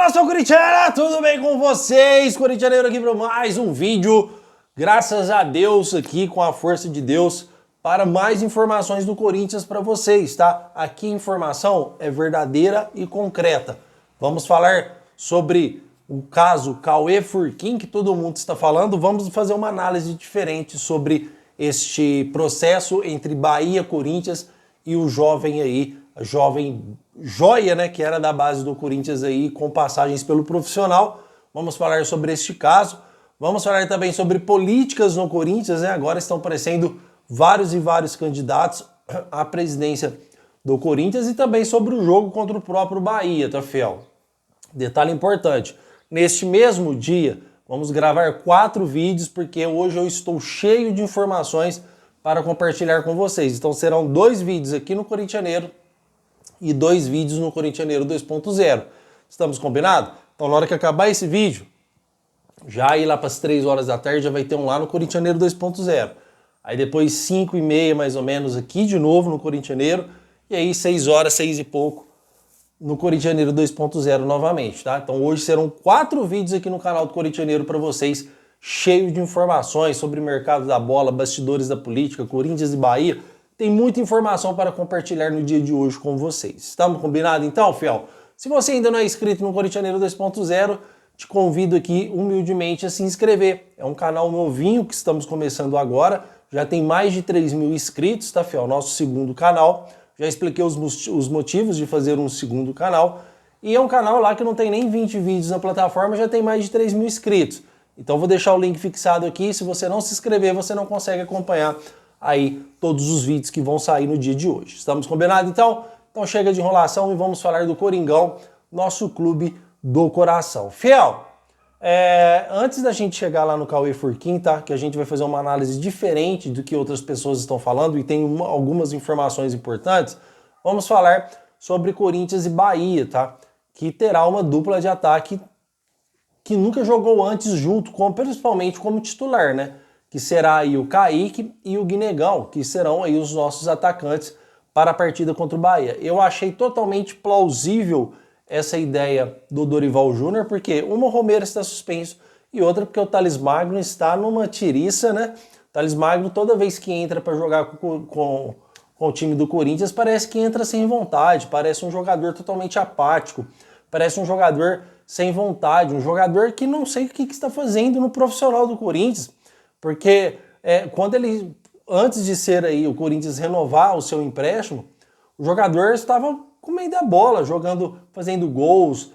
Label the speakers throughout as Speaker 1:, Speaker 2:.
Speaker 1: Nação Corintiana, tudo bem com vocês? Corintianeiro aqui para mais um vídeo, graças a Deus aqui, com a força de Deus, para mais informações do Corinthians para vocês, tá? Aqui a informação é verdadeira e concreta. Vamos falar sobre o caso Cauê Furquim, que todo mundo está falando. Vamos fazer uma análise diferente sobre este processo entre Bahia, Corinthians e o jovem aí, a jovem joia, né, que era da base do Corinthians aí, com passagens pelo profissional. Vamos falar sobre este caso. Vamos falar também sobre políticas no Corinthians, né? Agora estão aparecendo vários e vários candidatos à presidência do Corinthians e também sobre o jogo contra o próprio Bahia, tá, fiel? Detalhe importante, neste mesmo dia, vamos gravar 4 vídeos, porque hoje eu estou cheio de informações para compartilhar com vocês. Então serão 2 vídeos aqui no Corintianeiro e 2 vídeos no Corintianeiro 2.0. Estamos combinados? Então na hora que acabar esse vídeo, já aí lá para as 3 horas da tarde já vai ter um lá no Corintianeiro 2.0. Aí depois 5h30 mais ou menos aqui de novo no Corintianeiro. E aí 6 horas, 6 e pouco no Corintianeiro 2.0 novamente, tá? Então hoje serão 4 vídeos aqui no canal do Corintianeiro para vocês, cheio de informações sobre o mercado da bola, bastidores da política, Corinthians e Bahia. Tem muita informação para compartilhar no dia de hoje com vocês. Estamos combinados então, fiel? Se você ainda não é inscrito no Corintianeiro 2.0, te convido aqui humildemente a se inscrever. É um canal novinho que estamos começando agora. Já tem mais de 3.000 inscritos, tá, fiel? Nosso segundo canal. Já expliquei os motivos de fazer um segundo canal. E é um canal lá que não tem nem 20 vídeos na plataforma, já tem mais de 3.000 inscritos. Então vou deixar o link fixado aqui. Se você não se inscrever, você não consegue acompanhar aí todos os vídeos que vão sair no dia de hoje. Estamos combinados então? Então chega de enrolação e vamos falar do Coringão, nosso clube do coração. Fiel, antes da gente chegar lá no Cauê Furquim, tá? Que a gente vai fazer uma análise diferente do que outras pessoas estão falando e tem algumas informações importantes, vamos falar sobre Corinthians e Bahia, tá? Que terá uma dupla de ataque que nunca jogou antes junto, principalmente como titular, né? Que será aí o Kaique e o Guinegão, que serão aí os nossos atacantes para a partida contra o Bahia. Eu achei totalmente plausível essa ideia do Dorival Júnior, porque uma, o Romero está suspenso, e outra porque o Thales Magno está numa tiriça, né? O Thales Magno, toda vez que entra para jogar com o time do Corinthians, parece que entra sem vontade, parece um jogador totalmente apático, parece um jogador sem vontade, um jogador que não sei o que está fazendo no profissional do Corinthians, porque quando ele, antes de ser aí o Corinthians renovar o seu empréstimo, o jogador estava comendo a bola, jogando, fazendo gols,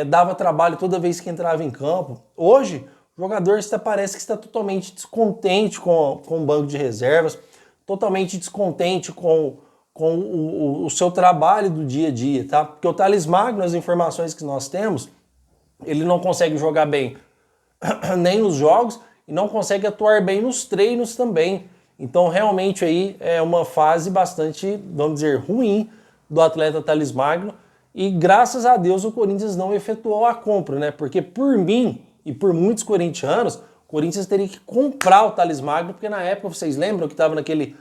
Speaker 1: dava trabalho toda vez que entrava em campo. Hoje, o jogador parece que está totalmente descontente com o banco de reservas, totalmente descontente com o seu trabalho do dia a dia, tá? Porque o Thales Magno, as informações que nós temos, ele não consegue jogar bem nem nos jogos e não consegue atuar bem nos treinos também. Então, realmente aí é uma fase bastante, vamos dizer, ruim do atleta Thales Magno, e graças a Deus o Corinthians não efetuou a compra, né? Porque por mim e por muitos corintianos, o Corinthians teria que comprar o Thales Magno, porque na época, vocês lembram que estava naquele,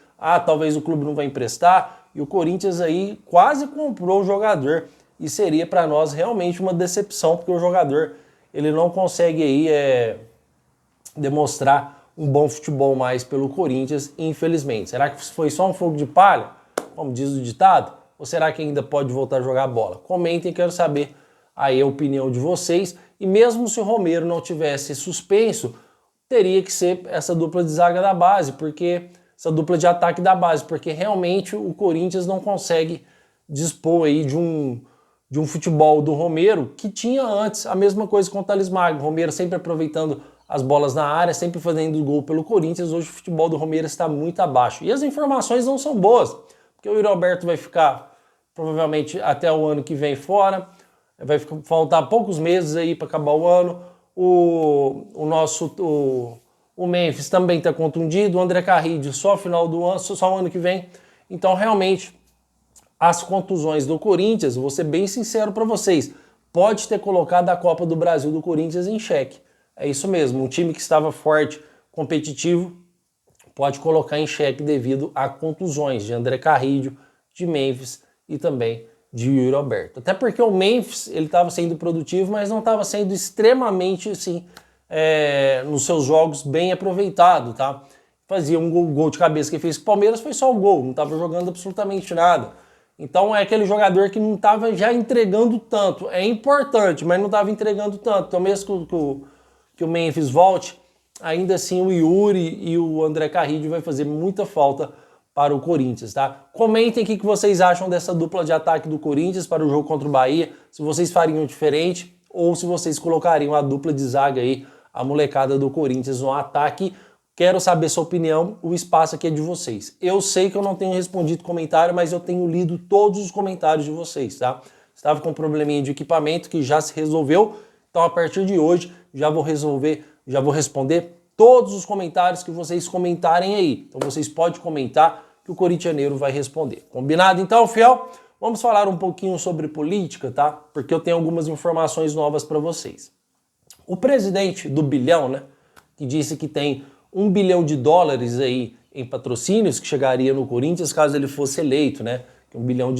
Speaker 1: talvez o clube não vai emprestar, e o Corinthians aí quase comprou o jogador, e seria para nós realmente uma decepção, porque o jogador, ele não consegue aí demonstrar um bom futebol mais pelo Corinthians, infelizmente. Será que foi só um fogo de palha, como diz o ditado? Ou será que ainda pode voltar a jogar bola? Comentem, quero saber aí a opinião de vocês. E mesmo se o Romero não tivesse suspenso, teria que ser essa dupla de zaga da base, porque essa dupla de ataque da base, porque realmente o Corinthians não consegue dispor aí de um futebol do Romero que tinha antes. A mesma coisa com o Thales Magno. O Romero sempre aproveitando as bolas na área, sempre fazendo gol pelo Corinthians. Hoje o futebol do Romero está muito abaixo. E as informações não são boas, porque o Yuri Alberto vai ficar provavelmente até o ano que vem fora, vai faltar poucos meses aí para acabar o ano. O Memphis também está contundido, o André Carrillo só final do ano, só o ano que vem. Então realmente as contusões do Corinthians, vou ser bem sincero para vocês, pode ter colocado a Copa do Brasil do Corinthians em xeque. É isso mesmo, um time que estava forte, competitivo, pode colocar em xeque devido a contusões de André Carrillo, de Memphis e também de Yuri Alberto. Até porque o Memphis, ele estava sendo produtivo, mas não estava sendo extremamente, assim, nos seus jogos bem aproveitado, tá? Fazia um gol de cabeça que fez com o Palmeiras, foi só o gol, não estava jogando absolutamente nada. Então é aquele jogador que não estava já entregando tanto. É importante, mas não estava entregando tanto. Então mesmo que o Memphis volte, ainda assim o Yuri e o André Carrillo vai fazer muita falta para o Corinthians, tá? Comentem o que vocês acham dessa dupla de ataque do Corinthians para o jogo contra o Bahia, se vocês fariam diferente ou se vocês colocariam a dupla de zaga aí, a molecada do Corinthians no ataque. Quero saber sua opinião, o espaço aqui é de vocês. Eu sei que eu não tenho respondido comentário, mas eu tenho lido todos os comentários de vocês, tá? Estava com um probleminha de equipamento que já se resolveu, então a partir de hoje já vou responder todos os comentários que vocês comentarem aí. Então vocês podem comentar que o corintianeiro vai responder. Combinado então, fiel? Vamos falar um pouquinho sobre política, tá? Porque eu tenho algumas informações novas para vocês. O presidente do bilhão, né, que disse que tem $1 bilhão aí em patrocínios que chegaria no Corinthians caso ele fosse eleito, né? $1 bilhão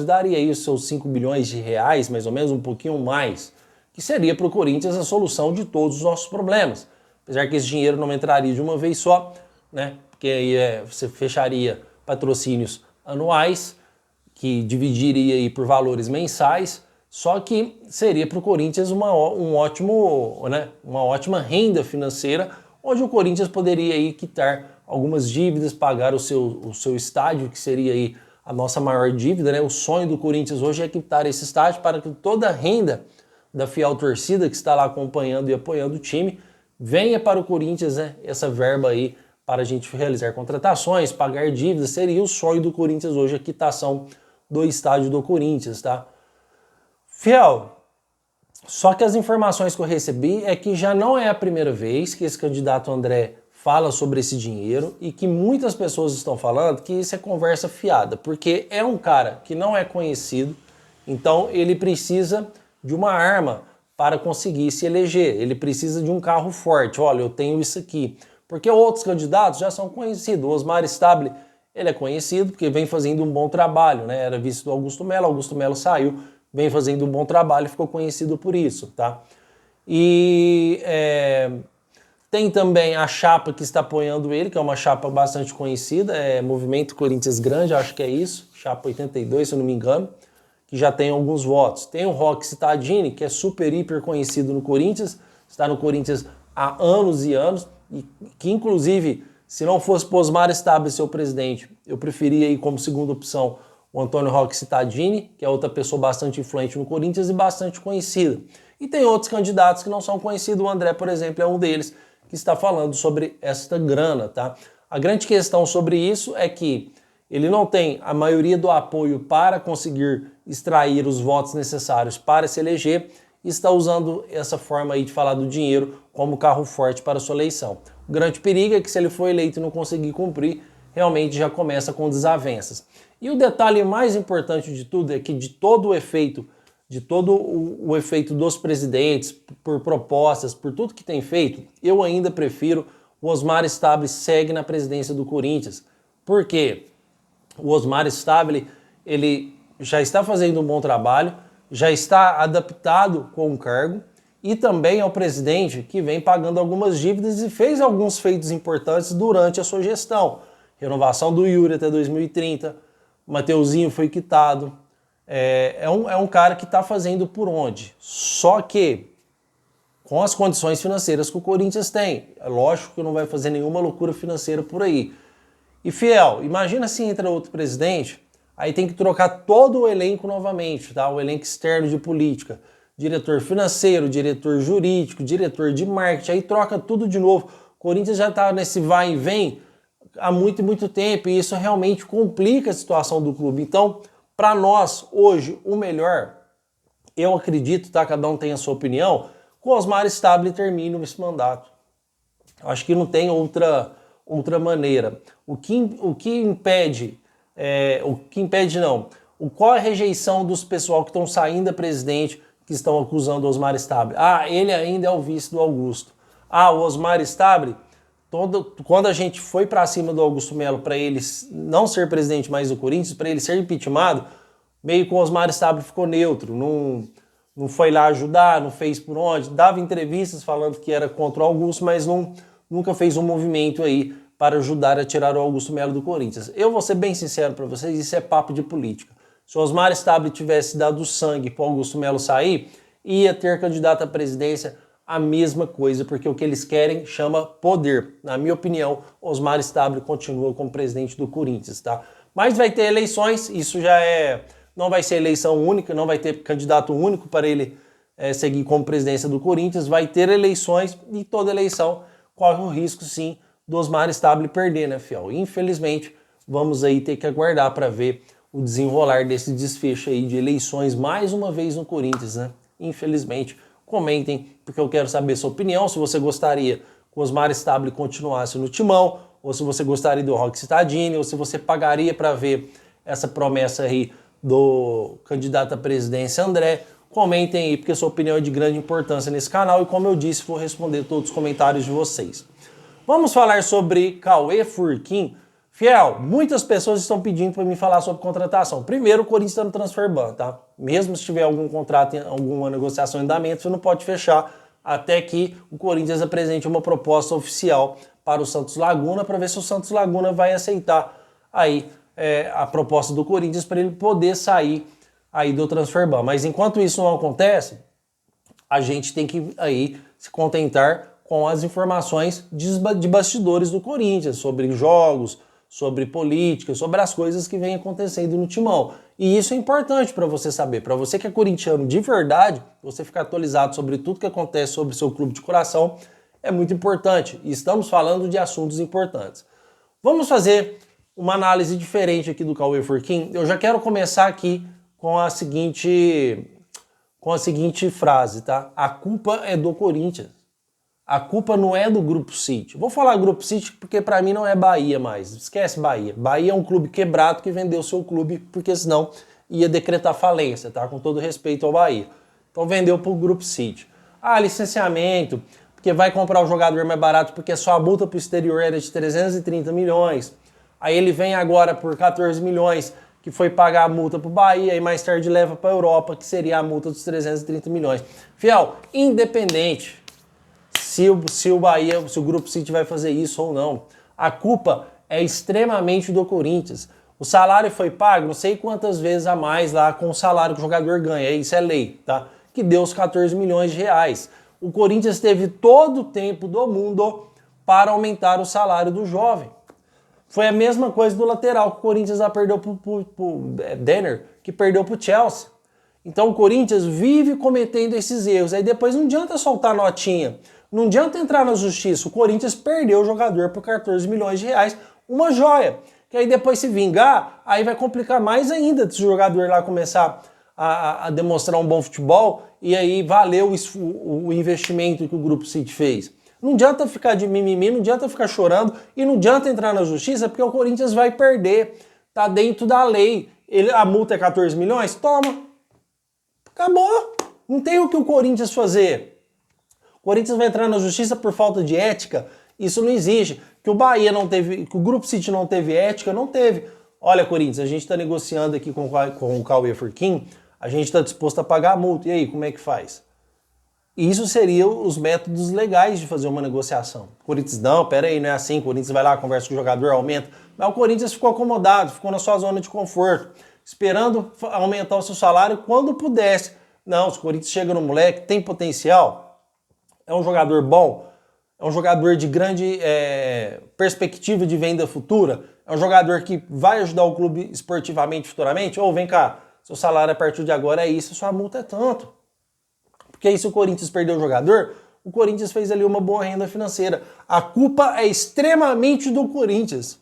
Speaker 1: daria aí os seus 5 bilhões de reais, mais ou menos, um pouquinho mais, que seria para o Corinthians a solução de todos os nossos problemas. Apesar que esse dinheiro não entraria de uma vez só, né? Porque aí você fecharia patrocínios anuais, que dividiria aí por valores mensais, só que seria para o Corinthians uma ótima renda financeira, onde o Corinthians poderia aí quitar algumas dívidas, pagar o seu estádio, que seria aí a nossa maior dívida, né? O sonho do Corinthians hoje é quitar esse estádio para que toda a renda da fiel torcida que está lá acompanhando e apoiando o time venha para o Corinthians, né? Essa verba aí para a gente realizar contratações, pagar dívidas, seria o sonho do Corinthians hoje, a quitação do estádio do Corinthians, tá? Fiel, só que as informações que eu recebi é que já não é a primeira vez que esse candidato André fala sobre esse dinheiro e que muitas pessoas estão falando que isso é conversa fiada, porque é um cara que não é conhecido, então ele precisa de uma arma para conseguir se eleger, ele precisa de um carro forte. Olha, eu tenho isso aqui, porque outros candidatos já são conhecidos. O Osmar Stabile, ele é conhecido porque vem fazendo um bom trabalho, né? Era vice do Augusto Melo saiu, vem fazendo um bom trabalho e ficou conhecido por isso, tá? E tem também a chapa que está apoiando ele, que é uma chapa bastante conhecida, é Movimento Corinthians Grande, acho que é isso, chapa 82, se eu não me engano, que já tem alguns votos. Tem o Roque Cittadini, que é super, hiper conhecido no Corinthians, está no Corinthians há anos e anos, e que inclusive, se não fosse o Osmar Stabile ser o presidente, eu preferia ir como segunda opção o Antônio Roque Cittadini, que é outra pessoa bastante influente no Corinthians e bastante conhecida. E tem outros candidatos que não são conhecidos, o André, por exemplo, é um deles, que está falando sobre esta grana, tá? A grande questão sobre isso é que ele não tem a maioria do apoio para conseguir extrair os votos necessários para se eleger e está usando essa forma aí de falar do dinheiro como carro forte para a sua eleição. O grande perigo é que se ele for eleito e não conseguir cumprir, realmente já começa com desavenças. E o detalhe mais importante de tudo é que de todo o efeito dos presidentes, por propostas, por tudo que tem feito, eu ainda prefiro o Osmar Stabile segue na presidência do Corinthians. Por quê? O Osmar Stabile, ele já está fazendo um bom trabalho, já está adaptado com o cargo e também é o presidente que vem pagando algumas dívidas e fez alguns feitos importantes durante a sua gestão. Renovação do Yuri até 2030, Mateuzinho foi quitado. É um cara que está fazendo por onde. Só que com as condições financeiras que o Corinthians tem. É lógico que não vai fazer nenhuma loucura financeira por aí. E fiel, imagina se entra outro presidente, aí tem que trocar todo o elenco novamente, tá? O elenco externo de política. Diretor financeiro, diretor jurídico, diretor de marketing, aí troca tudo de novo. O Corinthians já está nesse vai e vem há muito e muito tempo e isso realmente complica a situação do clube. Então, para nós, hoje, o melhor, eu acredito, tá? Cada um tem a sua opinião, que o Osmar Stabile termine esse mandato. Acho que não tem outra maneira. Qual é a rejeição dos pessoal que estão saindo da presidente, que estão acusando o Osmar Stabile? Ah, ele ainda é o vice do Augusto. Ah, o Osmar Stabile, quando a gente foi para cima do Augusto Melo para ele não ser presidente mais do Corinthians, para ele ser impeachmentado, meio que o Osmar Stabile ficou neutro, não foi lá ajudar, não fez por onde, dava entrevistas falando que era contra o Augusto, mas nunca fez um movimento aí para ajudar a tirar o Augusto Melo do Corinthians. Eu vou ser bem sincero para vocês, isso é papo de política. Se o Osmar Stabile tivesse dado sangue para o Augusto Melo sair, ia ter candidato à presidência a mesma coisa, porque o que eles querem chama poder. Na minha opinião, Osmar Stabile continua como presidente do Corinthians, tá? Mas vai ter eleições, isso já não vai ser eleição única, não vai ter candidato único para ele seguir como presidência do Corinthians, vai ter eleições e toda eleição corre o risco, sim, do Osmar Stabile perder, né, fiel? Infelizmente, vamos aí ter que aguardar para ver o desenrolar desse desfecho aí de eleições mais uma vez no Corinthians, né? Infelizmente, comentem, porque eu quero saber sua opinião, se você gostaria que o Osmar Stabile continuasse no timão, ou se você gostaria do Roque Cittadini, ou se você pagaria para ver essa promessa aí do candidato à presidência André. Comentem aí, porque sua opinião é de grande importância nesse canal e, como eu disse, vou responder todos os comentários de vocês. Vamos falar sobre Cauê Furquim. Fiel, muitas pessoas estão pedindo para mim falar sobre contratação. Primeiro, o Corinthians está no transfer ban, tá? Mesmo se tiver algum contrato, alguma negociação em andamento, você não pode fechar até que o Corinthians apresente uma proposta oficial para o Santos Laguna, para ver se o Santos Laguna vai aceitar aí a proposta do Corinthians para ele poder sair aí do transfer ban. Mas enquanto isso não acontece, a gente tem que aí se contentar com as informações de bastidores do Corinthians, sobre jogos, sobre política, sobre as coisas que vêm acontecendo no timão. E isso é importante para você saber. Para você que é corintiano de verdade, você ficar atualizado sobre tudo que acontece sobre o seu clube de coração é muito importante. E estamos falando de assuntos importantes. Vamos fazer uma análise diferente aqui do Cauê Furquim. Eu já quero começar aqui com a seguinte frase, tá? A culpa é do Corinthians. A culpa não é do Grupo City. Vou falar Grupo City porque para mim não é Bahia mais. Esquece Bahia. Bahia é um clube quebrado que vendeu seu clube porque senão ia decretar falência, tá? Com todo respeito ao Bahia. Então vendeu pro Grupo City. Ah, licenciamento, porque vai comprar o jogador mais barato porque só a multa pro exterior era de 330 milhões. Aí ele vem agora por 14 milhões, que foi pagar a multa pro Bahia e mais tarde leva pra Europa, que seria a multa dos 330 milhões. Fiel, independente se o Grupo City vai fazer isso ou não, a culpa é extremamente do Corinthians. O salário foi pago não sei quantas vezes a mais lá com o salário que o jogador ganha, isso é lei, tá? Que deu os 14 milhões de reais. O Corinthians teve todo o tempo do mundo para aumentar o salário do jovem. Foi a mesma coisa do lateral que o Corinthians já perdeu pro Denner, que perdeu pro Chelsea. Então o Corinthians vive cometendo esses erros. Aí depois não adianta soltar notinha. Não adianta entrar na justiça. O Corinthians perdeu o jogador por 14 milhões de reais, uma joia. Que aí depois se vingar, aí vai complicar mais ainda se o jogador lá começar a demonstrar um bom futebol e aí valeu o investimento que o Grupo City fez. Não adianta ficar de mimimi, não adianta ficar chorando e não adianta entrar na justiça porque o Corinthians vai perder. Tá dentro da lei. A multa é 14 milhões? Toma. Acabou. Não tem o que o Corinthians fazer. O Corinthians vai entrar na justiça por falta de ética? Isso não existe. Que o Bahia não teve, que o Grupo City não teve ética, não teve. Olha, Corinthians, a gente está negociando aqui com o Cauê Furquim, a gente está disposto a pagar a multa. E aí, como é que faz? Isso seriam os métodos legais de fazer uma negociação. O Corinthians, não, pera aí, não é assim. O Corinthians vai lá, conversa com o jogador, aumenta. Mas o Corinthians ficou acomodado, ficou na sua zona de conforto, esperando aumentar o seu salário quando pudesse. Não, se o Corinthians chega no moleque, tem potencial, é um jogador bom, é um jogador de grande perspectiva de venda futura, é um jogador que vai ajudar o clube esportivamente futuramente, ou vem cá, seu salário a partir de agora é isso, sua multa é tanto. Porque aí se o Corinthians perdeu o jogador, o Corinthians fez ali uma boa renda financeira. A culpa é extremamente do Corinthians.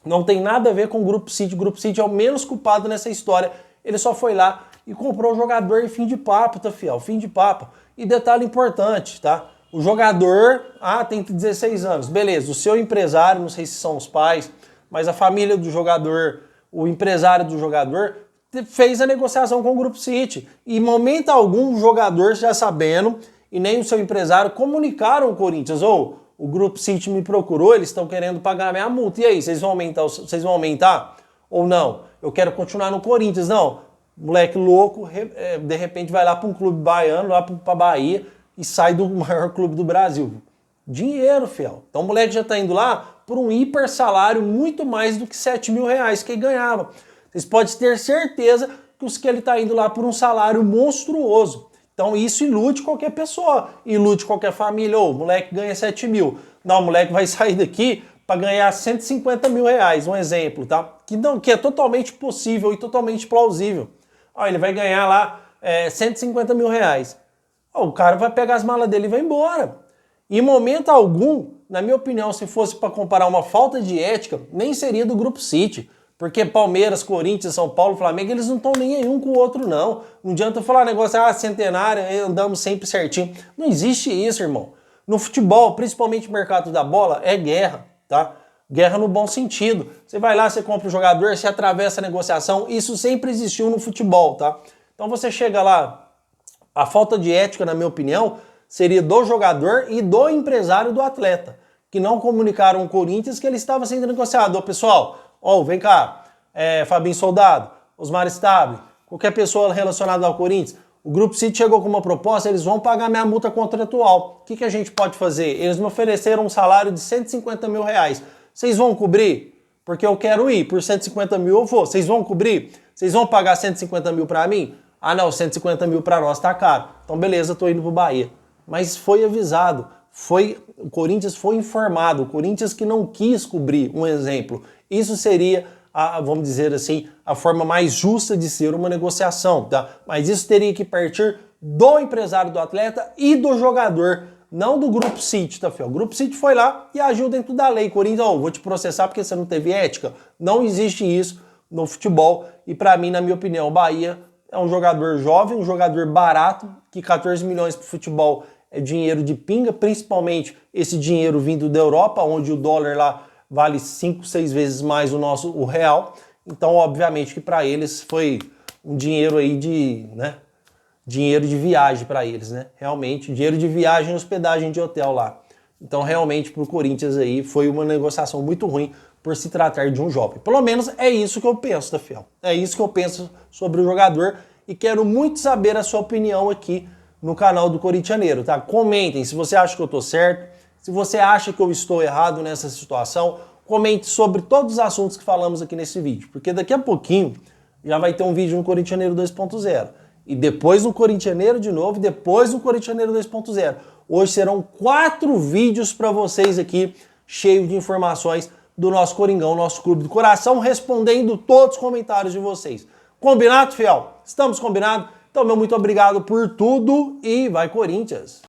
Speaker 1: Não tem nada a ver com o Grupo City. O Grupo City é o menos culpado nessa história. Ele só foi lá e comprou o jogador e fim de papo, tá, fiel? Fim de papo. E detalhe importante, tá? O jogador, tem 16 anos. Beleza, o seu empresário, não sei se são os pais, mas a família do jogador, o empresário do jogador, fez a negociação com o Grupo City. E em momento algum, o jogador já sabendo, e nem o seu empresário comunicaram ao Corinthians, o Grupo City me procurou, eles estão querendo pagar a minha multa. E aí, vocês vão aumentar ou não? Eu quero continuar no Corinthians. Não, moleque louco, de repente vai lá para um clube baiano, lá para Bahia, e sai do maior clube do Brasil. Dinheiro, fiel. Então o moleque já tá indo lá por um hiper salário muito mais do que 7 mil reais que ele ganhava. Vocês podem ter certeza que ele tá indo lá por um salário monstruoso. Então isso ilude qualquer pessoa, ilude qualquer família. Ô, o moleque ganha 7 mil. Não, o moleque vai sair daqui para ganhar 150 mil reais, um exemplo, tá? Que é totalmente possível e totalmente plausível. Ó, ele vai ganhar lá 150 mil reais. Ó, o cara vai pegar as malas dele e vai embora. Em momento algum, na minha opinião, se fosse para comparar uma falta de ética, nem seria do Grupo City. Porque Palmeiras, Corinthians, São Paulo, Flamengo, eles não estão nem aí um com o outro, não. Não adianta falar negócio, centenário, andamos sempre certinho. Não existe isso, irmão. No futebol, principalmente no mercado da bola, é guerra, tá? Guerra no bom sentido. Você vai lá, você compra o jogador, você atravessa a negociação, isso sempre existiu no futebol, tá? Então você chega lá, a falta de ética, na minha opinião, seria do jogador e do empresário do atleta, que não comunicaram ao Corinthians que ele estava sendo negociado. Ô, pessoal, vem cá, Fabinho Soldado, Osmar Stable, qualquer pessoa relacionada ao Corinthians, o Grupo City chegou com uma proposta, eles vão pagar minha multa contratual. O que a gente pode fazer? Eles me ofereceram um salário de 150 mil reais. Vocês vão cobrir? Porque eu quero ir, por 150 mil eu vou. Vocês vão cobrir? Vocês vão pagar 150 mil para mim? Ah não, 150 mil para nós tá caro. Então beleza, tô indo pro Bahia. Mas foi avisado, o Corinthians foi informado, o Corinthians que não quis cobrir, um exemplo. Isso seria, vamos dizer assim, a forma mais justa de ser uma negociação, tá? Mas isso teria que partir do empresário do atleta e do jogador, não do Grupo City, tá, filho? O Grupo City foi lá e agiu dentro da lei. Corinthians, vou te processar porque você não teve ética. Não existe isso no futebol e para mim, na minha opinião, o Bahia é um jogador jovem, um jogador barato, que 14 milhões para o futebol é dinheiro de pinga, principalmente esse dinheiro vindo da Europa, onde o dólar lá vale 5, 6 vezes mais o real. Então, obviamente que para eles foi um dinheiro aí dinheiro de viagem para eles, né? Realmente, dinheiro de viagem e hospedagem de hotel lá. Então, realmente, para o Corinthians aí foi uma negociação muito ruim por se tratar de um jovem. Pelo menos é isso que eu penso, tá, fiel? É isso que eu penso sobre o jogador e quero muito saber a sua opinião aqui no canal do Corintianeiro, tá? Comentem se você acha que eu tô certo, se você acha que eu estou errado nessa situação, comente sobre todos os assuntos que falamos aqui nesse vídeo, porque daqui a pouquinho já vai ter um vídeo no Corintianeiro 2.0 e depois no Corintianeiro de novo, depois no Corintianeiro 2.0. Hoje serão 4 vídeos para vocês aqui, cheio de informações do nosso Coringão, nosso clube do coração, respondendo todos os comentários de vocês. Combinado, fiel? Estamos combinados? Então, meu muito obrigado por tudo e vai Corinthians!